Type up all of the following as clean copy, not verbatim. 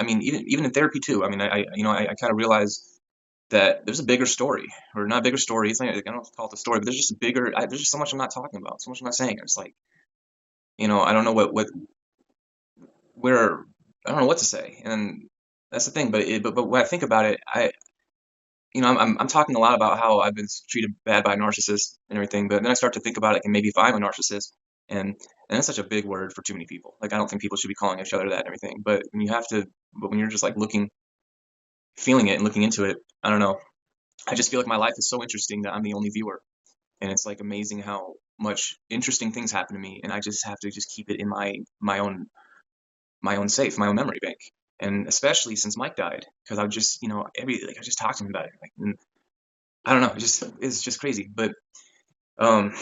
I mean, even in therapy too. I mean, I kind of realize that there's a bigger story, or not a bigger story. It's not, I don't call it a story, but there's just a bigger. There's just so much I'm not talking about, so much I'm not saying. It's like, I don't know where, I don't know what to say, and that's the thing. But when I think about it, I'm talking a lot about how I've been treated bad by a narcissist and everything, but then I start to think about it, like, and maybe if I'm a narcissist, and that's such a big word for too many people. Like, I don't think people should be calling each other that and everything. But when you're just like feeling it and looking into it, I don't know. I just feel like my life is so interesting that I'm the only viewer, and it's like amazing how much interesting things happen to me, and I just have to just keep it in my own safe, my own memory bank. And especially since Mike died, because I would just, I just talked to him about it. Like, and I don't know, it's just crazy. Um,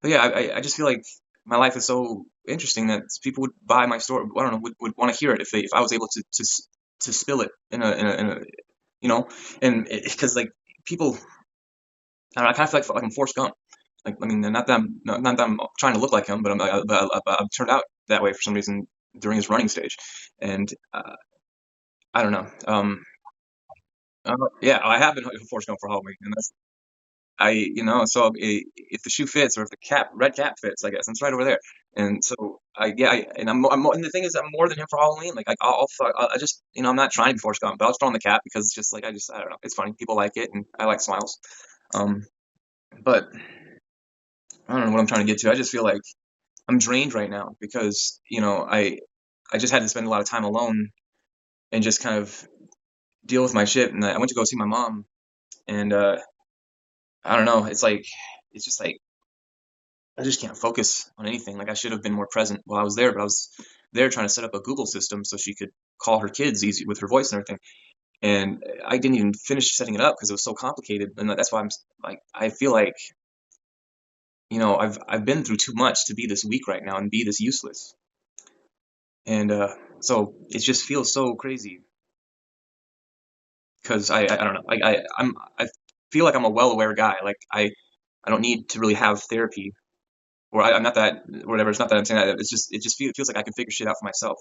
but yeah, I just feel like my life is so interesting that people would buy my story. I don't know, would want to hear it if I was able to spill it in a you know, and because like people, I don't know, I kind of feel like I'm Forrest Gump. Like, I mean, not that I'm trying to look like him, but I've turned out that way for some reason during his running stage, and I don't know. Yeah, I have been Forrest Gump for Halloween, and that's so if the shoe fits, or if the red cap fits, I guess, and it's right over there. And so and the thing is, I'm more than him for Halloween. Like, I just, I'm not trying to be Forrest Gump, but I'll just throw on the cap because it's just like, I don't know, it's funny. People like it, and I like smiles. Um, but I don't know what I'm trying to get to. I just feel like I'm drained right now because, I just had to spend a lot of time alone and just kind of deal with my shit. And I went to go see my mom, and I don't know. It's just like I just can't focus on anything. Like, I should have been more present while I was there, but I was there trying to set up a Google system so she could call her kids easy with her voice and everything. And I didn't even finish setting it up because it was so complicated. And that's why I'm like, I feel like, I've been through too much to be this weak right now and be this useless. And so it just feels so crazy because I don't know. I feel like I'm a well-aware guy. Like, I don't need to really have therapy, or I'm not that, whatever. It's not that I'm saying that. It feels like I can figure shit out for myself.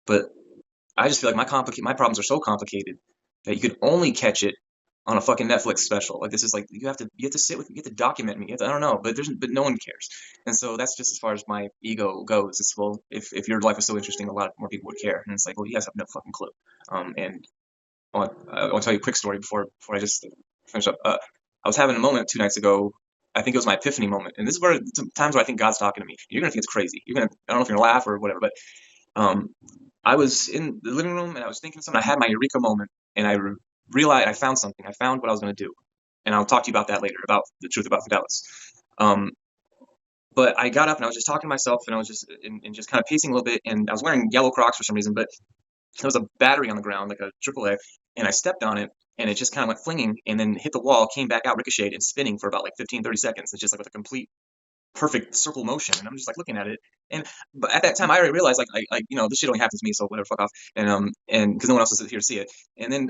But I just feel like my problems are so complicated that you could only catch it on a fucking Netflix special. Like, this is like, you have to document me. I don't know, but no one cares. And so that's just as far as my ego goes. It's, well, if your life is so interesting, a lot more people would care. And it's like, well, you guys have no fucking clue. And I'll tell you a quick story before I just finish up. I was having a moment 2 nights ago. I think it was my epiphany moment, and this is where times where I think God's talking to me. You're gonna think it's crazy. I don't know if you're gonna laugh or whatever, but um, I was in the living room and I was thinking something. I had my eureka moment, and realized I found something. I found what I was gonna do, and I'll talk to you about that later, about the truth about Fidelis. Um, but I got up and I was just talking to myself, and I was just and just kind of pacing a little bit, and I was wearing yellow Crocs for some reason, but there was a battery on the ground, like a AAA, and I stepped on it, and it just kind of went flinging, and then hit the wall, came back out, ricocheted, and spinning for about like 15, 30 seconds. It's just like with a complete perfect circle motion, and I'm just like looking at it. And but at that time, I already realized, like, this shit only happens to me, so whatever, fuck off. And because no one else is here to see it. And then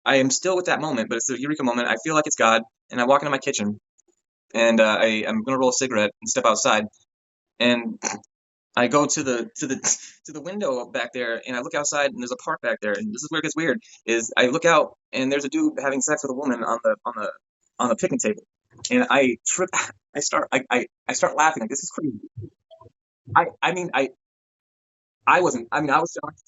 I am still with that moment, but it's the eureka moment. I feel like it's God, and I walk into my kitchen, and I'm gonna roll a cigarette and step outside, and I go to the window back there, and I look outside, and there's a park back there. And this is where it gets weird. Is I look out, and there's a dude having sex with a woman on the picnic table, and I trip. I start laughing, like, this is crazy. I mean, I wasn't. I mean, I was shocked.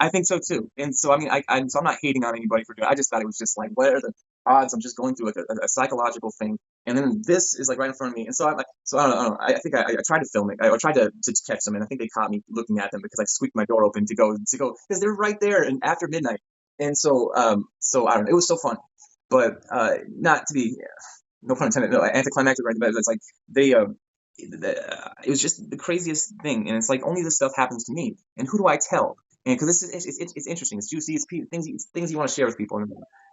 I think so too. And so, I mean, so I'm not hating on anybody for doing it. I just thought it was just like, what are the odds? I'm just going through like a psychological thing, and then this is like right in front of me. And so I'm like, so I don't know. I think I tried to film it. I tried to catch them, and I think they caught me looking at them because I squeaked my door open to go because they're right there and after midnight. And so I don't know. It was so fun, but not to be, no pun intended, no anticlimactic or anything. But it's like they it was just the craziest thing, and it's like only this stuff happens to me, and who do I tell? And because this is it's interesting, it's juicy, it's things you want to share with people,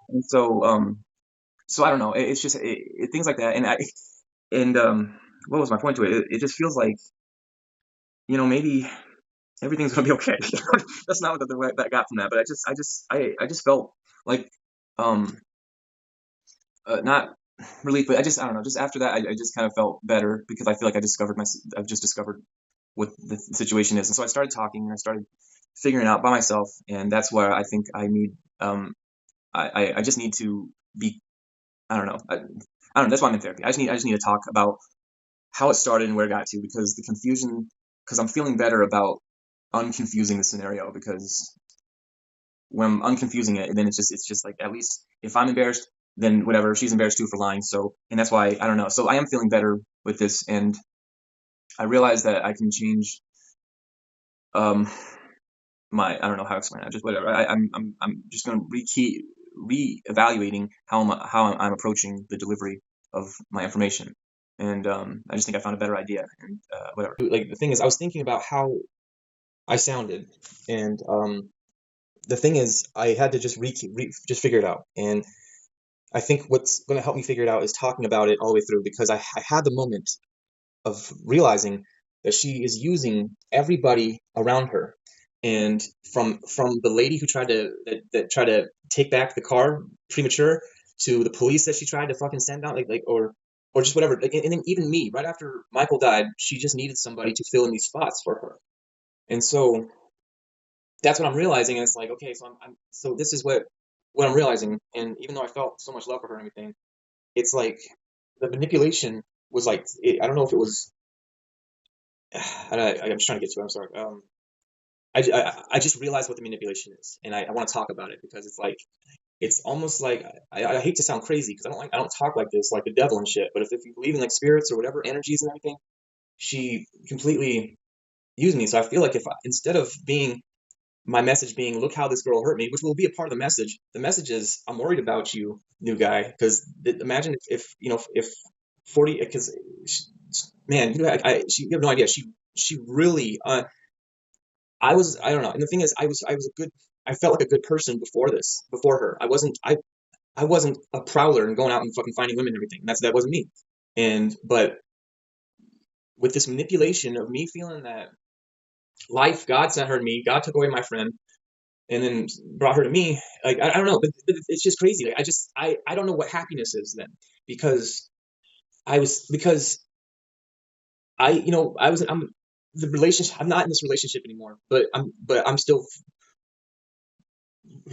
and so I don't know, it's just things like that, and what was my point to it? It just feels like, maybe everything's gonna be okay. That's not what that I got from that, but I just felt like, um not relief, but I don't know, just after that, I just kind of felt better because I feel like I've just discovered what the situation is. And so I started talking and I started figuring it out by myself. And that's where I think I need, I just need to be, I don't know. I don't know. That's why I'm in therapy. I just need to talk about how it started and where it got to, because the confusion, because I'm feeling better about unconfusing the scenario, because when I'm unconfusing it, then it's just like, at least if I'm embarrassed, then whatever, she's embarrassed too for lying. So, and that's why, I don't know. So I am feeling better with this, and I realize that I can change, um, I don't know how to explain it. Just whatever. I'm just going to re-evaluating how I'm approaching the delivery of my information, and I just think I found a better idea, and whatever. Like, the thing is, I was thinking about how I sounded, and the thing is, I had to just just figure it out, and I think what's going to help me figure it out is talking about it all the way through, because I had the moment of realizing that she is using everybody around her, and from the lady who tried to that tried to take back the car premature, to the police that she tried to fucking send out, or just whatever, like, and then even me, right after Michael died, she just needed somebody to fill in these spots for her. And so that's what I'm realizing, and it's like, okay, so so this is what I'm realizing. And even though I felt so much love for her and everything, it's like the manipulation was like, I don't know if it was, I'm just trying to get to it. I'm sorry. I just realized what the manipulation is, and I want to talk about it, because it's like, it's almost like, I hate to sound crazy, because I don't talk like this, like the devil and shit. But if you believe in like spirits or whatever, energies and everything, she completely used me. So I feel like, instead of being my message being, look how this girl hurt me, which will be a part of the message is, I'm worried about you, new guy, because imagine if you know, if 40, because man, you know, you have no idea. She really, I don't know. And the thing is, I was a good, I felt like a good person before her. I wasn't a prowler and going out and fucking finding women and everything. That wasn't me. But with this manipulation of me feeling that God sent her to me, God took away my friend, and then brought her to me. Like, I don't know, but it's just crazy. Like, I don't know what happiness is then, because because I'm the relationship. I'm not in this relationship anymore, but I'm still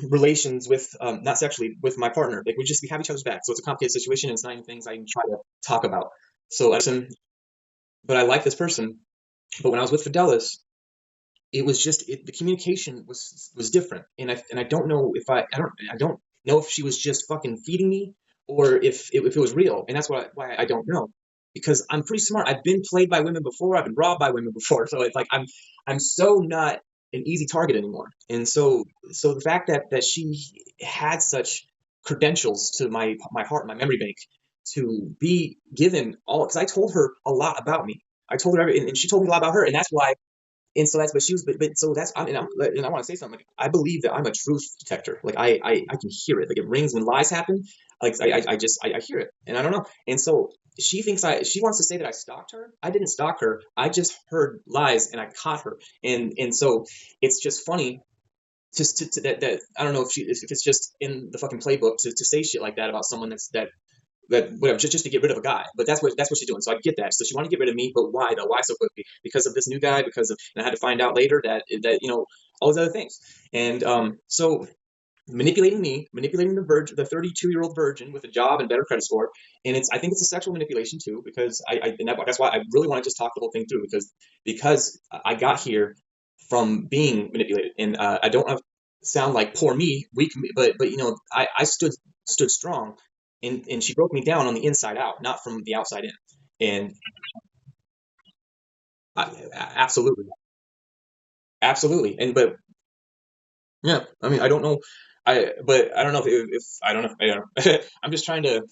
relations with, not sexually, with my partner. Like, we have each other's back. So it's a complicated situation, and it's not even things I even try to talk about. So but I like this person. But when I was with Fidelis, it was just, the communication was different, and I don't know if I don't know if she was just fucking feeding me, or if it was real. And that's why I don't know, because I'm pretty smart. I've been played by women before. I've been robbed by women before. So it's like, I'm so not an easy target anymore. And so the fact that she had such credentials to my heart, my memory bank, to be given all, because I told her a lot about me. I told her and she told me a lot about her, and that's why. And so that's, but she was, but so that's, and I want to say something. Like, I believe that I'm a truth detector. Like, I can hear it. Like, it rings when lies happen. Like, I hear it, and I don't know. And so she wants to say that I stalked her. I didn't stalk her. I just heard lies and I caught her. And so it's just funny, just that I don't know if it's just in the fucking playbook to say shit like that about someone that whatever, just to get rid of a guy. But that's what she's doing. So I get that. So she wanted to get rid of me, but why though? Why so quickly? Because of this new guy? Because of, and I had to find out later that all these other things. And so manipulating me, manipulating the 32-year-old virgin with a job and better credit score. And I think it's a sexual manipulation too, because that's why I really want to just talk the whole thing through, because I got here from being manipulated. And I don't want to sound like poor me, weak me, but I stood strong, and she broke me down on the inside out, not from the outside in. And absolutely, absolutely. And but yeah, I mean, I don't know, but I don't know if I don't know, I don't know. I'm just trying to.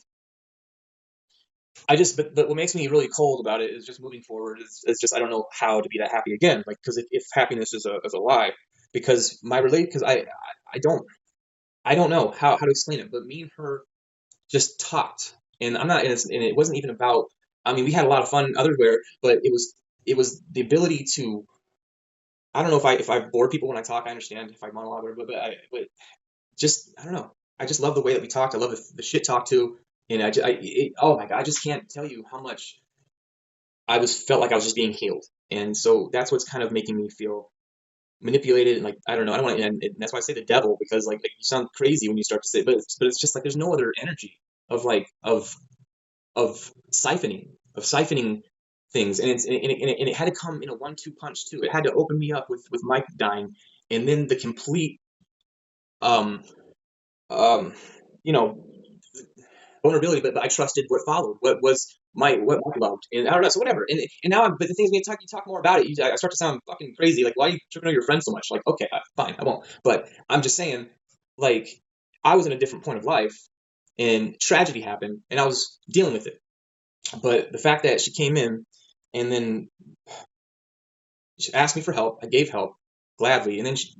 But what makes me really cold about it is just moving forward. Is just, I don't know how to be that happy again. Like, because if happiness is a lie, because because I don't know how to explain it. But me and her just talked, and I'm not, and it wasn't even about. I mean, we had a lot of fun otherwhere, but it was the ability to. I don't know if I bore people when I talk. I understand if I monologue, but just, I don't know. I just love the way that we talked. I love the shit talk too, and oh my god, I just can't tell you how much felt like I was just being healed. And so that's what's kind of making me feel manipulated and like I don't know. I don't want to, and that's why I say the devil because like you sound crazy when you start to say, but it's just like there's no other energy of like of siphoning things, and it had to come in a 1-2 punch too. It had to open me up with Mike dying, and then the complete um um you know vulnerability, but I trusted what followed, what Mike loved, and I don't know, so whatever. And now, but the thing is, when you talk more about it, I start to sound fucking crazy. Like, why are you tripping on your friend so much? Like, okay, fine, I won't. But I'm just saying, like, I was in a different point of life, and tragedy happened, and I was dealing with it. But the fact that she came in, and then she asked me for help, I gave help gladly, and then she,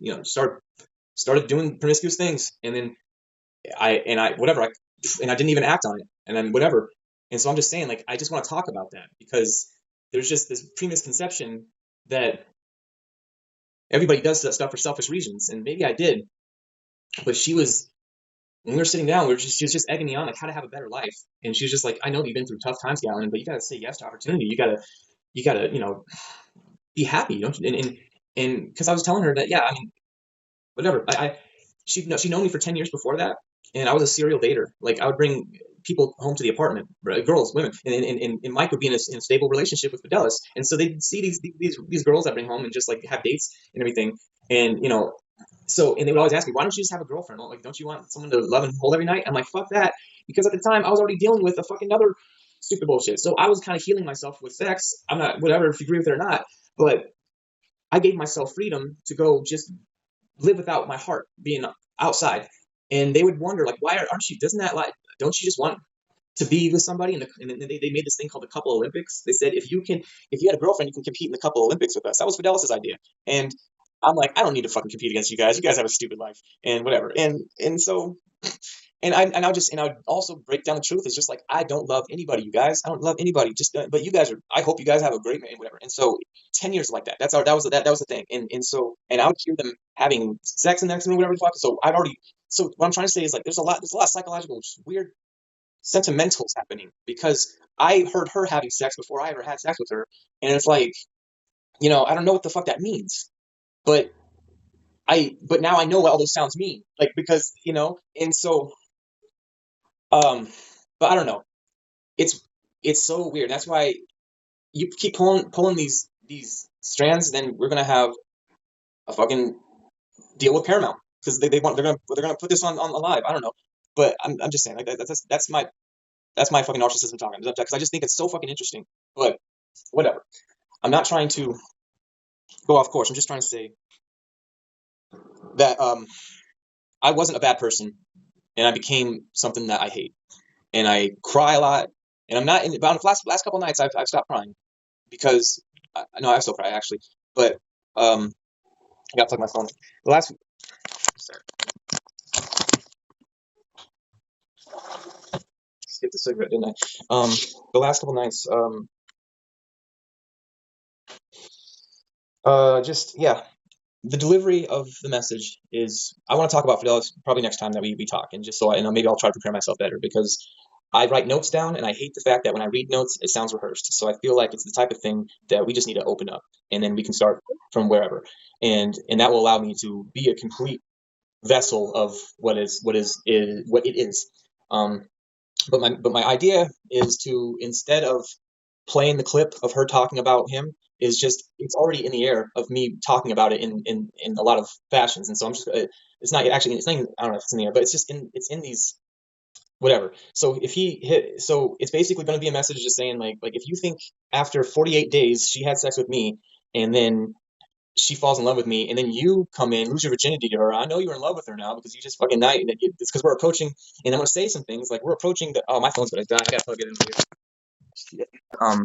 started doing promiscuous things, and then I whatever and I didn't even act on it, and then whatever. And so I'm just saying, like, I just want to talk about that because there's just this premisconception that everybody does that stuff for selfish reasons, and maybe I did, but she was when we were sitting down, she was just egging me on like how to have a better life, and she was just like, I know you've been through tough times, Galen, but you gotta say yes to opportunity. You gotta be happy, don't you? And because I was telling her that, yeah, I mean, whatever. She known me for 10 years before that, and I was a serial dater. Like I would bring people home to the apartment, right? Girls, women, and Mike would be in a stable relationship with Fidelis, and so they'd see these girls I bring home and just like have dates and everything, and so and they would always ask me, why don't you just have a girlfriend? Like, don't you want someone to love and hold every night? I'm like, fuck that, because at the time I was already dealing with a fucking other stupid bullshit. So I was kind of healing myself with sex. I'm not whatever if you agree with it or not, but I gave myself freedom to go just live without my heart being outside. And they would wonder, like, why aren't you? Doesn't that like? Don't you just want to be with somebody? And they made this thing called the couple Olympics. They said if you had a girlfriend, you can compete in the couple Olympics with us. That was Fidelis' idea. And I'm like, I don't need to fucking compete against you guys. You guys have a stupid life and whatever. And so I would also break down the truth. It's just like I don't love anybody, you guys. I don't love anybody. Just but you guys are. I hope you guys have a great and whatever. And so 10 years like that. That was the thing. And I would hear them having sex in the next room, whatever the fuck. So I'd already. So what I'm trying to say is like there's a lot of psychological weird sentimentals happening because I heard her having sex before I ever had sex with her, and it's like I don't know what the fuck that means, but but now I know what all those sounds mean, like because and so um, but I don't know. It's it's so weird. That's why you keep pulling these strands, then we're gonna have a fucking deal with Paramount because they're gonna put this on live. I don't know, but I'm just saying like that's my fucking narcissism talking because I just think it's so fucking interesting. But whatever. I'm not trying to go off course. I'm just trying to say that I wasn't a bad person and I became something that I hate and I cry a lot and I'm not in about the last couple nights I've stopped crying because no, I still cry actually, but I gotta plug my phone. The last, sorry, skipped the cigarette, didn't I? The last couple nights, just yeah, the delivery of the message is. I want to talk about Fidelis probably next time that we talk, and just so I know, maybe I'll try to prepare myself better because I write notes down, and I hate the fact that when I read notes, it sounds rehearsed. So I feel like it's the type of thing that we just need to open up, and then we can start from wherever, and that will allow me to be a complete vessel of what it is. Um, but my idea is to instead of playing the clip of her talking about him is just it's already in the air of me talking about it in a lot of fashions, and so I'm just it's not actually it's not even, I don't know if it's in the air, but it's in these whatever. So if he hit, so it's basically going to be a message just saying like if you think after 48 days she had sex with me and then she falls in love with me, and then you come in, lose your virginity to her. I know you're in love with her now because you just fucking night. It's because we're approaching, and I'm gonna say some things like we're approaching the. Oh, my phone's gonna die. I gotta plug it in here. Um,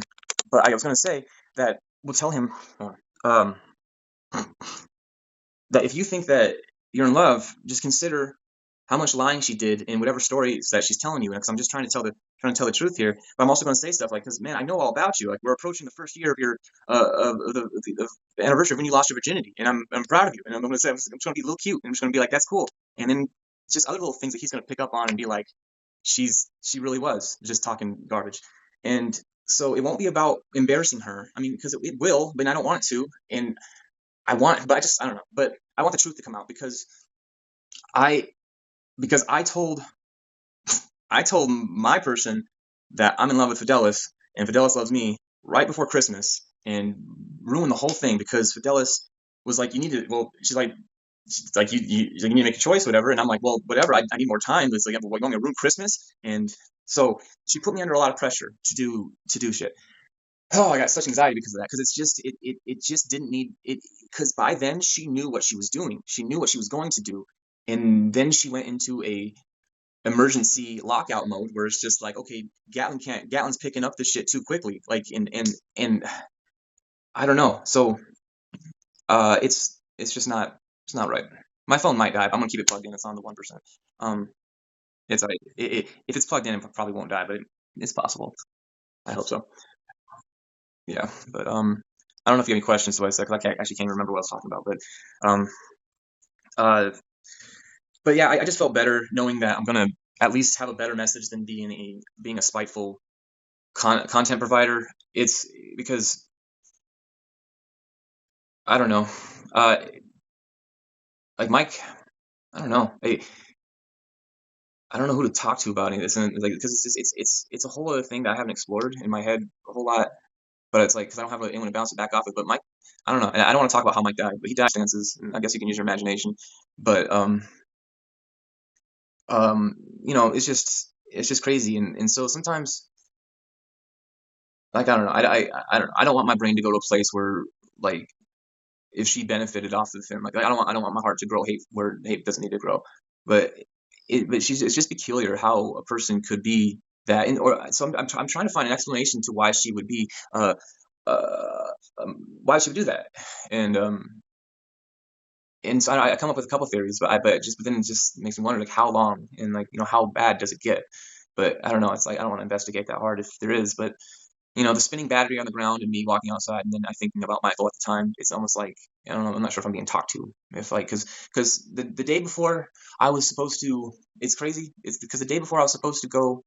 but I was gonna say that we'll tell him, um, that if you think that you're in love, just consider how much lying she did in whatever stories that she's telling you. Because I'm just trying to tell the truth here. But I'm also going to say stuff like, because man, I know all about you. Like we're approaching the first year of your of the anniversary of when you lost your virginity, and I'm proud of you. And I'm going to say I'm just going to be a little cute, and I'm just going to be like, that's cool. And then just other little things that he's going to pick up on and be like, she really was just talking garbage. And So it won't be about embarrassing her. I mean, because it will, but I don't want it to, and but I don't know. But I want the truth to come out I because I told my person that I'm in love with Fidelis, and Fidelis loves me right before Christmas, and ruined the whole thing because Fidelis was like, "You need to." Well, she's like, you need to make a choice, whatever. And I'm like, well, whatever. I need more time. It's like, well, you want me to ruin Christmas? And so she put me under a lot of pressure to do shit. Oh, I got such anxiety because of that. Because it just didn't need it. Because by then she knew what she was doing. She knew what she was going to do, and then she went into a emergency lockout mode where it's just like, okay, Gatlin's picking up this shit too quickly. Like, and I don't know. So it's just not it's not right. My phone might die, but I'm gonna keep it plugged in. It's on the 1%. Um, it's like if it's plugged in, it probably won't die, but it's possible. I hope so. Yeah, but I don't know if you have any questions. So I said, 'cause actually can't remember what I was talking about, um, uh, but yeah, I just felt better knowing that I'm gonna at least have a better message than being a spiteful content provider. It's because I don't know, uh, like Mike, I don't know. I don't know who to talk to about any of this, and like because it's a whole other thing that I haven't explored in my head a whole lot. But it's like because I don't have anyone to bounce it back off of. But Mike, I don't know, and I don't want to talk about how Mike died, but he died stances, and I guess you can use your imagination. But um, it's just crazy, and so sometimes like I don't know, I don't want my brain to go to a place where like if she benefited off of him. Like I don't want my heart to grow hate where hate doesn't need to grow. But it's just peculiar how a person could be that. And or so I'm trying to find an explanation to why she would be uh why she would do that. And and so I come up with a couple theories, but then it just makes me wonder like how long and like how bad does it get? But I don't know. It's like I don't want to investigate that hard if there is, but the spinning battery on the ground and me walking outside and then I thinking about Michael at the time, it's almost like I don't know, I'm not sure if I'm being talked to. If like because the day before I was supposed to it's crazy. It's because the day before I was supposed to go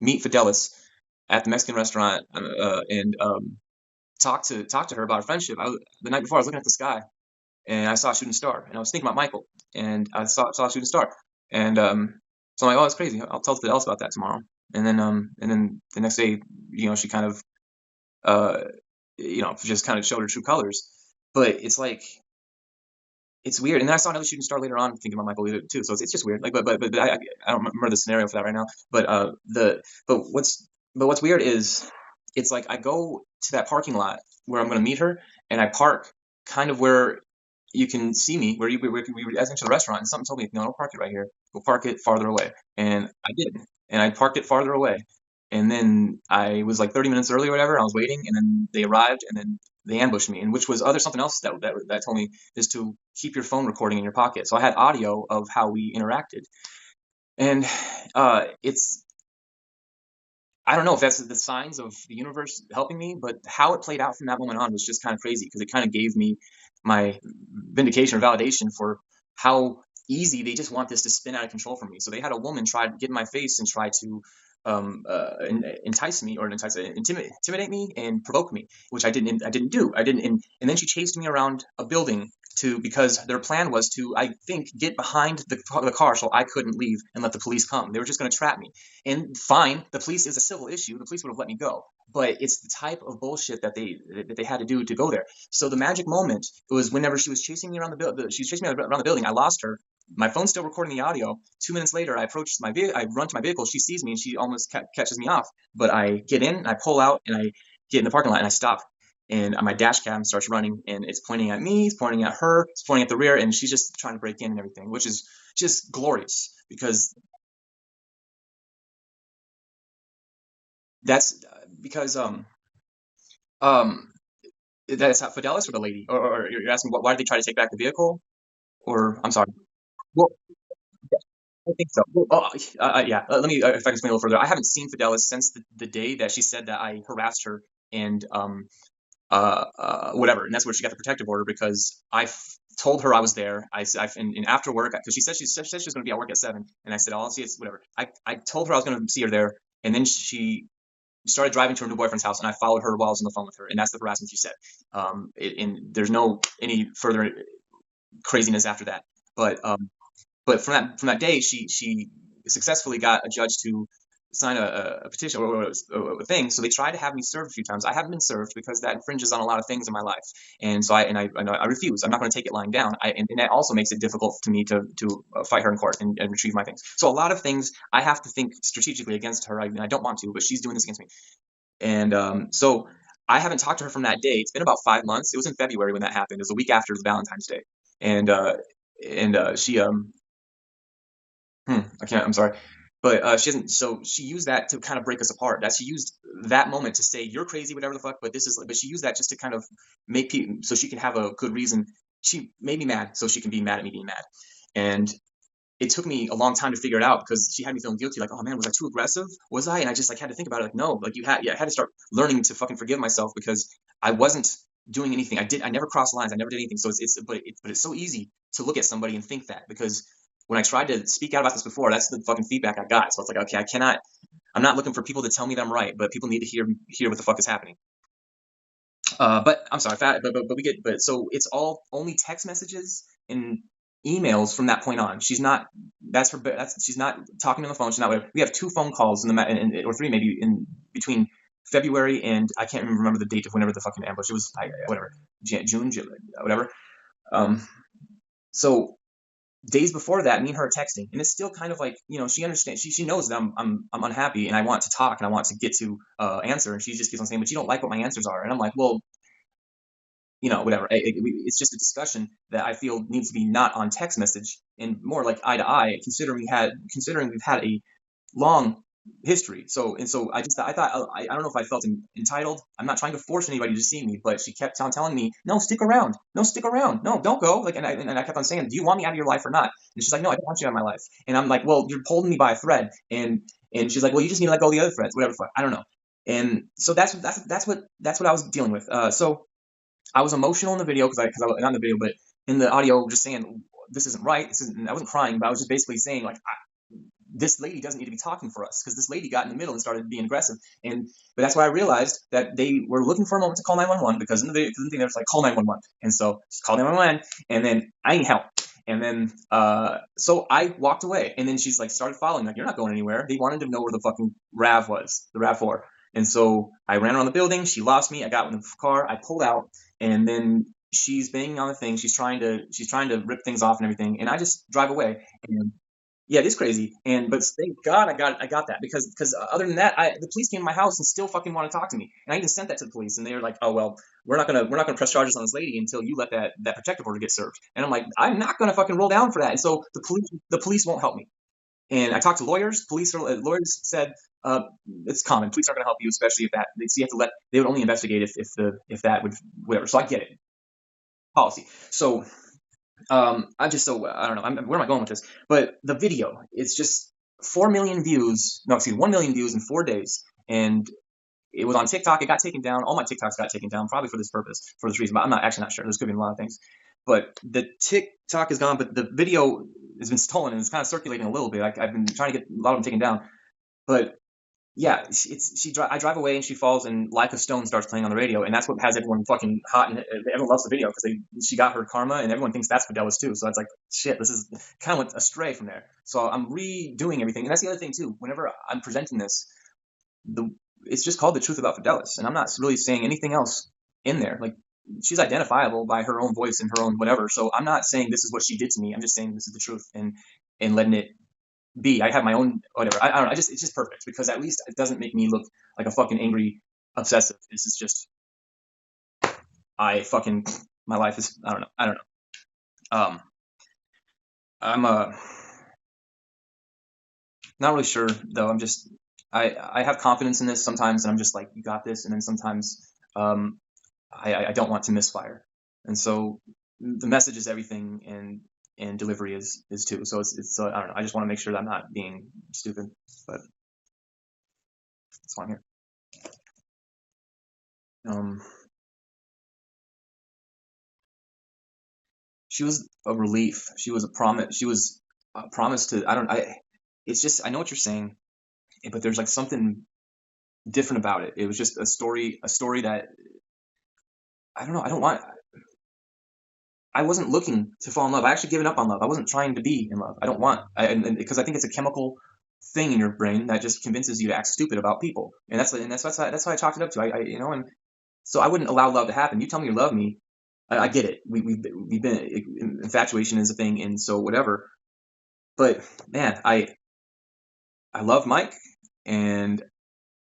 meet Fidelis at the Mexican restaurant and talk to her about our friendship. The night before I was looking at the sky and I saw a shooting star and I was thinking about Michael and I saw a shooting star and so I'm like, oh, that's crazy. I'll tell Fidelis about that tomorrow. And then the next day, she kind of uh, just kind of showed her true colors. But it's like it's weird. And then I saw another shooting star later on, thinking about Michael Leader too. So it's just weird. Like, but I don't remember the scenario for that right now. But but what's weird is it's like I go to that parking lot where I'm going to meet her, and I park kind of where you can see me, where we were as into the restaurant, and something told me, no, don't park it right here. Go park it farther away. And I did, and I parked it farther away. And then I was like 30 minutes early or whatever. I was waiting, and then they arrived, and then they ambushed me. And which was other something else that told me is to keep your phone recording in your pocket. So I had audio of how we interacted, and it's I don't know if that's the signs of the universe helping me, but how it played out from that moment on was just kind of crazy because it kind of gave me my vindication or validation for how easy they just want this to spin out of control for me. So they had a woman try to get in my face and try to entice me or intimidate me and provoke me, which I didn't do. I didn't. And then she chased me around a building because their plan was to, I think, get behind the car so I couldn't leave and let the police come. They were just going to trap me. And fine, the police is a civil issue. The police would have let me go. But it's the type of bullshit that they had to do to go there. So the magic moment was whenever she was chasing me around the building. She was chasing me around the building. I lost her. My phone's still recording the audio. 2 minutes later, I approach my vehicle. I run to my vehicle. She sees me and she almost catches me off. But I get in, I pull out, and I get in the parking lot and I stop. And my dash cam starts running, and it's pointing at me, it's pointing at her, it's pointing at the rear, and she's just trying to break in and everything, which is just glorious because that's because um that's how Fidelis or the lady, or you're asking why did they try to take back the vehicle? Or I'm sorry. Well, I think so. Well, yeah. Let me, if I can explain a little further. I haven't seen Fidelis since the day that she said that I harassed her and whatever, and that's where she got the protective order because told her I was there. And after work because she said she was going to be at work at 7, and I said, "Oh, I'll see you whatever." I told her I was going to see her there, and then started driving to her new boyfriend's house, and I followed her while I was on the phone with her, and that's the harassment she said. And there's no any further craziness after that. But from that day, she successfully got a judge to sign a petition or a thing. So they tried to have me served a few times. I haven't been served because that infringes on a lot of things in my life, and so I refuse. I'm not going to take it lying down. And that also makes it difficult to me to fight her in court and retrieve my things. So a lot of things I have to think strategically against her. I don't want to, but she's doing this against me. And so I haven't talked to her from that day. It's been about 5 months. It was in February when that happened. It was a week after Valentine's Day, and she I can't. I'm sorry, but she hasn't. So she used that to kind of break us apart. That she used that moment to say you're crazy, whatever the fuck. But this is. But she used that just to kind of make people so she can have a good reason. She made me mad, so she can be mad at me being mad. And it took me a long time to figure it out because she had me feeling guilty. Like, oh man, was I too aggressive? Was I? And I just like had to think about it. Like, no, like yeah, I had to start learning to fucking forgive myself because I wasn't doing anything. I never crossed lines. I never did anything. So but it's so easy to look at somebody and think that because when I tried to speak out about this before, that's the fucking feedback I got. So it's like, okay, I cannot. I'm not looking for people to tell me that I'm right, but people need to hear what the fuck is happening. But I'm sorry, but we get but so it's all only text messages and emails from that point on. She's not. That's her. That's she's not talking on the phone. She's not. We have two phone calls in or three maybe in between February and I can't even remember the date of whenever the fucking ambush. It was whatever June, whatever. Um, so days before that, me and her are texting, and it's still kind of like she understands. She knows that I'm unhappy and I want to talk and I want to get to answer, and she just keeps on saying, but you don't like what my answers are, and I'm like, well, whatever. It's just a discussion that I feel needs to be not on text message and more like eye to eye, considering we've had a long history. So I thought I don't know if I felt entitled. I'm not trying to force anybody to see me, but she kept on telling me, no, stick around, no, stick around, no, don't go. Like, and I kept on saying, do you want me out of your life or not? And she's like, no, I don't want you out of my life. And I'm like, well, you're holding me by a thread. And she's like, well, you just need to let go of the other threads, whatever. Fuck, I don't know. And so that's what I was dealing with. So I was emotional in the video because I was not in the video, but in the audio, just saying this isn't right. I wasn't crying, but I was just basically saying like this lady doesn't need to be talking for us because this lady got in the middle and started being aggressive. But that's why I realized that they were looking for a moment to call 911 because in the video, thing there's like call 911, and so just call 911, and then I need help. And then, so I walked away, and then she's like started following, like you're not going anywhere. They wanted to know where the fucking Rav was, the Rav 4. And so I ran around the building. She lost me. I got in the car. I pulled out, and then she's banging on the thing. She's trying to rip things off and everything. And I just drive away. And yeah, it is crazy. But thank God I got that because other than that, the police came to my house and still fucking want to talk to me. And I even sent that to the police, and they were like, "Oh well, we're not gonna press charges on this lady until you let that protective order get served." And I'm like, I'm not gonna fucking roll down for that. And so the police won't help me. And I talked to lawyers. Lawyers said it's common. Police aren't going to help you, especially if that. So you have to let. They would only investigate if that would whatever. So I get it. Policy. So I don't know. Where am I going with this? But the video, it's just 4 million views. No, excuse me, 1 million views in 4 days, and it was on TikTok. It got taken down. All my TikToks got taken down, probably for this purpose, for this reason. But I'm not actually not sure. There's could be a lot of things. But the TikTok is gone, but the video has been stolen and it's kind of circulating a little bit. I've been trying to get a lot of them taken down. But yeah, I drive away and she falls and Like a Stone starts playing on the radio, and that's what has everyone fucking hot, and everyone loves the video because she got her karma, and everyone thinks that's Fidelis too. So it's like shit. This is kind of went astray from there. So I'm redoing everything, and that's the other thing too. Whenever I'm presenting this, the it's just called The Truth About Fidelis, and I'm not really saying anything else in there. Like she's identifiable by her own voice and her own whatever. So I'm not saying this is what she did to me. I'm just saying this is the truth and letting it be. I have my own whatever. I don't know. It's just perfect because at least it doesn't make me look like a fucking angry obsessive. This is just I fucking my life is I don't know. I'm not really sure though. I have confidence in this sometimes, and I'm just like you got this, and then sometimes I don't want to misfire, and so the message is everything, and delivery is too. So it's I don't know. I just want to make sure that I'm not being stupid, but that's why I'm here. She was a relief. She was a promise. She was a promise to. I don't. I. It's just I know what you're saying, but there's like something different about it. It was just a story that I don't know. I don't want. I wasn't looking to fall in love. I actually given up on love. I wasn't trying to be in love. I don't want, and because I think it's a chemical thing in your brain that just convinces you to act stupid about people, and that's why I chalked it up to. And so I wouldn't allow love to happen. You tell me you love me, I get it. We've been infatuation is a thing, and so whatever. But man, I love Mike, and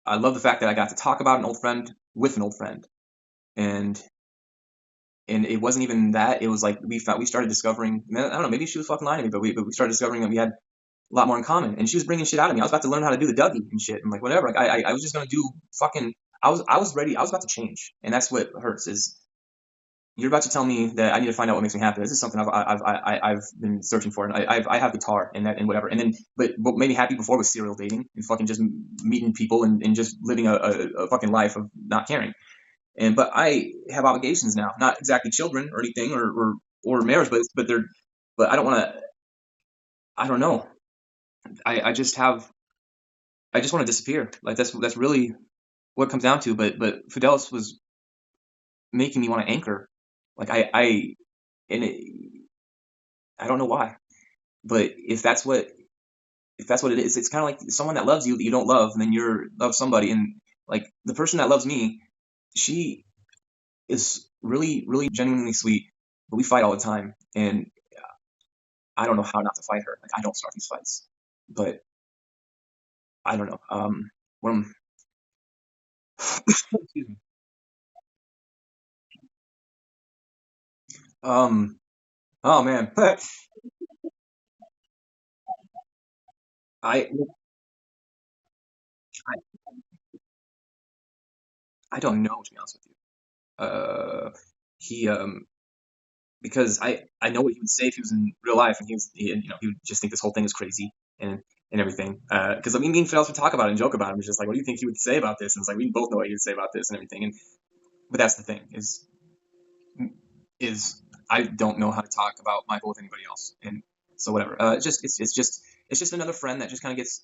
I love the fact that I got to talk about an old friend with an old friend, and it wasn't even that. It was like we started discovering. I don't know. Maybe she was fucking lying to me, but we started discovering that we had a lot more in common. And she was bringing shit out of me. I was about to learn how to do the Dougie and shit, and like whatever. Like I was just gonna do fucking. I was ready. I was about to change, and that's what hurts. Is you're about to tell me that I need to find out what makes me happy. This is something I've been searching for, and I have guitar and that and whatever. And then but what made me happy before was serial dating and fucking just meeting people and just living a fucking life of not caring. And but I have obligations now, not exactly children or anything or marriage, but I don't want to. I don't know. I just have. I just want to disappear. Like that's really what it comes down to. But Fidelis was making me want to anchor. Like and I don't know why, but if that's what it is, it's kind of like someone that loves you that you don't love, and then you're love somebody, and like the person that loves me, she is really genuinely sweet, but we fight all the time, and I don't know how not to fight her. Like I don't start these fights, but I don't know. What am excuse me. Um. Oh man. I I don't know to be honest with you. He because I know what he would say if he was in real life, and he would just think this whole thing is crazy and everything. Because I mean, me and Fidelis would talk about it and joke about it. It's just like, what do you think he would say about this? And it's like we both know what he would say about this and everything. And but that's the thing is I don't know how to talk about Michael with anybody else, and so whatever. It's just another friend that just kind of gets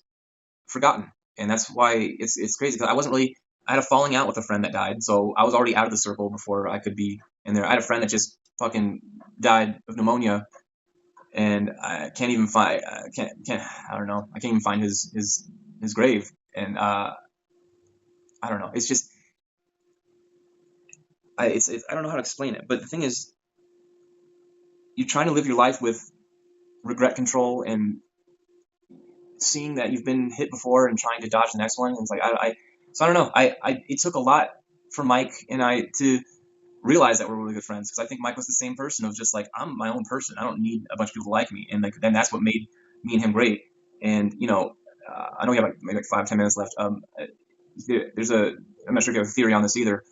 forgotten, and that's why it's crazy. Because I wasn't really I had a falling out with a friend that died, so I was already out of the circle before I could be in there. I had a friend that just fucking died of pneumonia, and I can't even find can't I don't know I can't even find his grave, and I don't know. It's just I don't know how to explain it, but the thing is, you're trying to live your life with regret control and seeing that you've been hit before and trying to dodge the next one. And it's like so I don't know. It took a lot for Mike and I to realize that we're really good friends because I think Mike was the same person of just like I'm my own person. I don't need a bunch of people to like me, and like then that's what made me and him great. And I know we have like maybe like 5-10 minutes left. There's a I'm not sure if you have a theory on this either,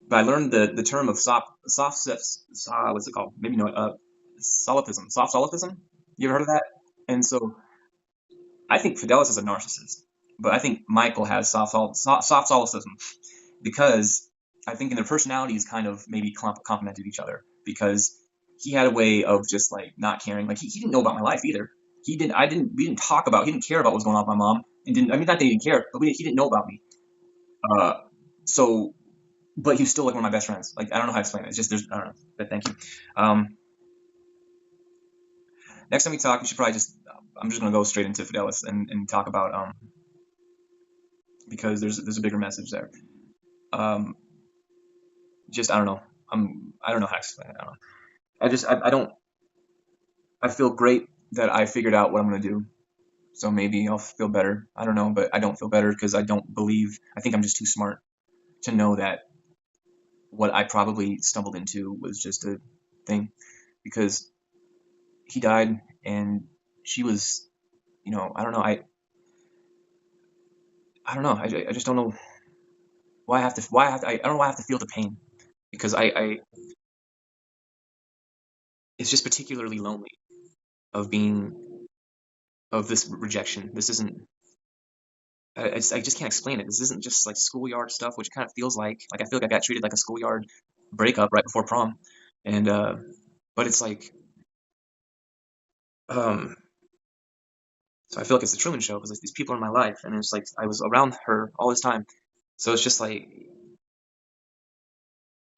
but I learned the term of what's it called? Maybe solipsism, soft solipsism. You ever heard of that? And so I think Fidelis is a narcissist, but I think Michael has soft solipsism because I think in their personalities kind of maybe complemented each other because he had a way of just like not caring. Like he didn't know about my life either. We didn't talk about, he didn't care about what was going on with my mom and didn't, I mean, not that he didn't care, but he didn't know about me. Uh, so, but he was still like one of my best friends. Like, I don't know how to explain it. It's just, I don't know, but thank you. Um, Next time we talk, we should probably I'm just going to go straight into Fidelis and talk about, because there's a bigger message there. Um, I don't know. I don't know how to explain it. I don't know. I don't I feel great that I figured out what I'm gonna do. So maybe I'll feel better. I don't know, but I don't feel better because I don't believe. I think I'm just too smart to know that what I probably stumbled into was just a thing because he died and she was, I don't know. I don't know. I just don't know I don't know why I have to feel the pain because it's just particularly lonely of being of this rejection. This isn't I just can't explain it. This isn't just like schoolyard stuff, which kind of feels like I feel like I got treated like a schoolyard breakup right before prom, and but it's like um, so I feel like it's the Truman Show because like, these people are in my life, and it's like I was around her all this time, So it's just like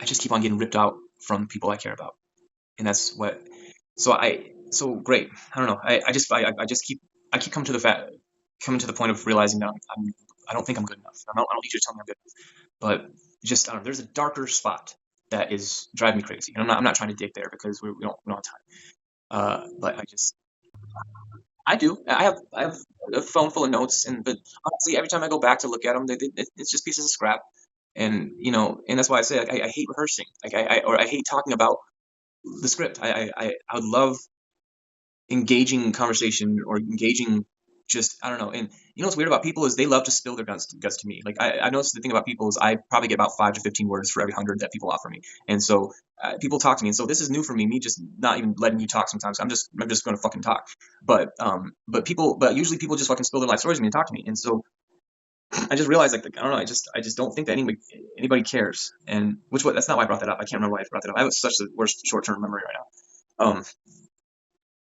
I just keep on getting ripped out from people I care about, and that's what. So great. I don't know. I just keep coming to coming to the point of realizing that I don't think I'm good enough. I don't need you to tell me I'm good enough. But just I don't know. There's a darker spot that is driving me crazy, and I'm not trying to dig there because we don't have time. But I do. I have a phone full of notes, and but honestly, every time I go back to look at them, it's just pieces of scrap. And and that's why I say like, I hate rehearsing. Like I hate talking about the script. I would love engaging conversation or engaging just I don't know. And what's weird about people is they love to spill their guts to me. Like I noticed the thing about people is I probably get about 5 to 15 words for every 100 that people offer me. And so people talk to me, and so this is new for me. Me just not even letting you talk sometimes. I'm just going to fucking talk. But usually people just fucking spill their life stories to me and talk to me. And so I just realized like I don't know. I just don't think that anybody cares. And that's not why I brought that up. I can't remember why I brought that up. I have such the worst short term memory right now.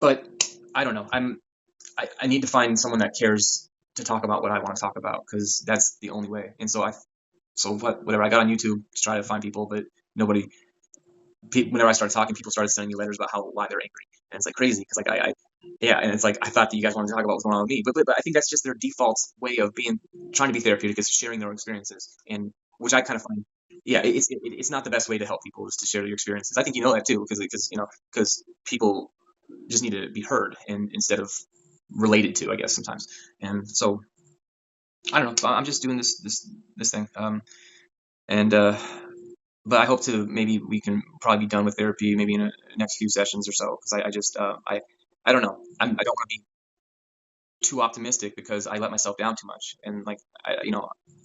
But I don't know. I need to find someone that cares to talk about what I want to talk about because that's the only way. And whatever I got on YouTube to try to find people, but nobody. Whenever I started talking, people started sending me letters about why they're angry, and it's like crazy because like yeah, and it's like I thought that you guys wanted to talk about what's going on with me, but I think that's just their default way of being trying to be therapeutic is sharing their experiences, and which I kind of find. Yeah, it's not the best way to help people is to share your experiences. I think you know that too, because people just need to be heard and instead of related to, I guess sometimes. And so I don't know. I'm just doing this thing. And but I hope to maybe we can probably be done with therapy maybe in the next few sessions or so because I just I don't know. I don't want to be too optimistic because I let myself down too much. And like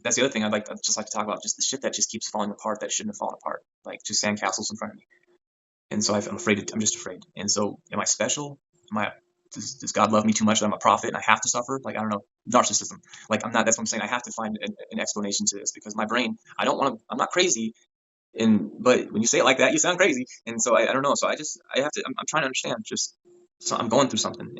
that's the other thing I'd just like to talk about just the shit that just keeps falling apart that shouldn't have fallen apart like just sandcastles in front of me. And so I'm afraid. I'm just afraid. And so, am I special? Am I? Does God love me too much that I'm a prophet and I have to suffer? Like I don't know, narcissism. Like I'm not. That's what I'm saying. I have to find an explanation to this because my brain. I don't want to. I'm not crazy. And but when you say it like that, you sound crazy. And so I don't know. So I have to. I'm trying to understand. Just so I'm going through something.